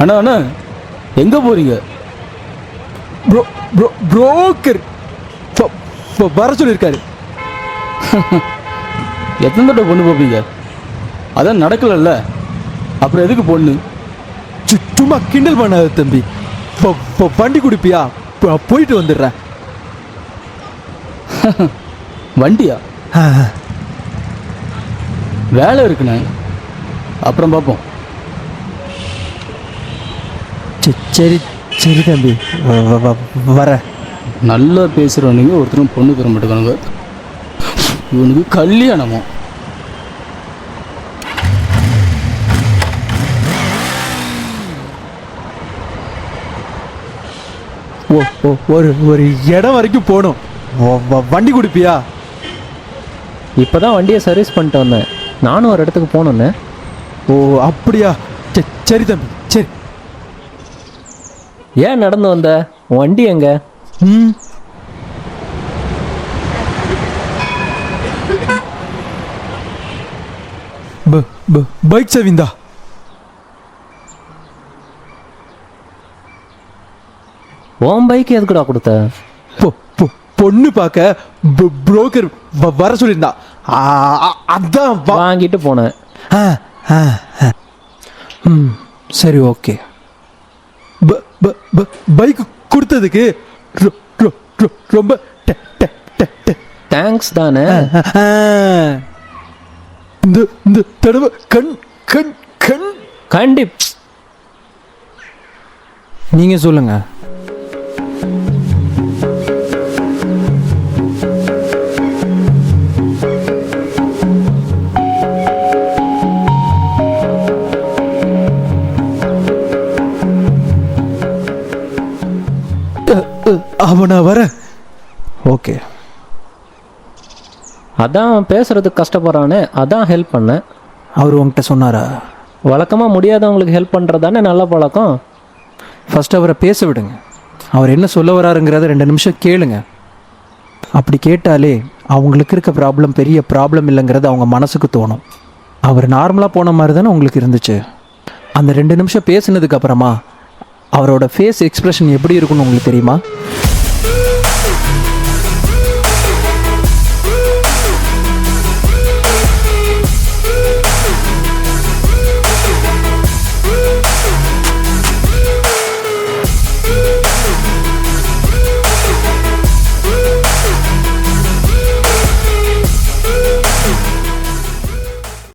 அண்ணா அண்ணா எங்கே போகிறீங்க? புரோக்கர் வர சொல்லியிருக்காரு. எத்தனை தடவை பொண்ணு பார்ப்பீங்க? அதான் நடக்கலல்ல, அப்புறம் எதுக்கு பொண்ணு? சும்மா கிண்டல் பண்ணாத தம்பி. வண்டி குடிப்பியா? போயிட்டு வந்துடுறேன். வண்டியா? வேலை இருக்குண்ணே, அப்புறம் பார்ப்போம். சரி சரி தம்பி, வர. நல்லா பேசுகிறவனுங்க ஒருத்தரும் பொண்ணு தர மாட்டேங்கானுங்க. இவனுக்கு கல்யாணமோ? ஒரு இடம் வரைக்கும் போகணும். வண்டி குடிப்பியா? இப்போ தான் வண்டியை சர்வீஸ் பண்ணிட்டு வந்தேன். நானும் ஒரு இடத்துக்கு போனேண்ணே. ஓ அப்படியா? சரி தம்பி, சரி. ஏன் நடந்து வந்த? உன் வண்டி எங்க? பைக் சவிந்தா. உன் பைக் எதுக்குடா கொடுத்த? பொண்ணு பார்க்க புரோக்கர் வர சொல்லியிருந்தா, அதான் வாங்கிட்டு போனேன். சரி ஓகே. பைக் கொடுத்ததுக்கு ரொம்ப தேங்க்ஸ் தானே. இந்த தடவை கண் கண் கண் கண்டிப். நீங்க சொல்லுங்க. அவனா வர. ஓகே. அதான் பேசுறதுக்கு கஷ்டப்படுறானே, அதான் ஹெல்ப் பண்ணேன். அவர் உங்ககிட்ட சொன்னாரா? வழக்கமாக முடியாதவங்களுக்கு ஹெல்ப் பண்ணுறதானே நல்ல பழக்கம். ஃபர்ஸ்ட் அவரை பேச விடுங்க. அவர் என்ன சொல்ல வராருங்கிறத 2 நிமிஷம் கேளுங்க. அப்படி கேட்டாலே அவங்களுக்கு இருக்க ப்ராப்ளம் பெரிய ப்ராப்ளம் இல்லைங்கிறது அவங்க மனசுக்கு தோணும். அவர் நார்மலாக போன மாதிரி தானே உங்களுக்கு இருந்துச்சு. அந்த 2 நிமிஷம் பேசுனதுக்கு அப்புறமா அவரோட ஃபேஸ் எக்ஸ்பிரஷன் எப்படி இருக்குன்னு உங்களுக்கு தெரியுமா?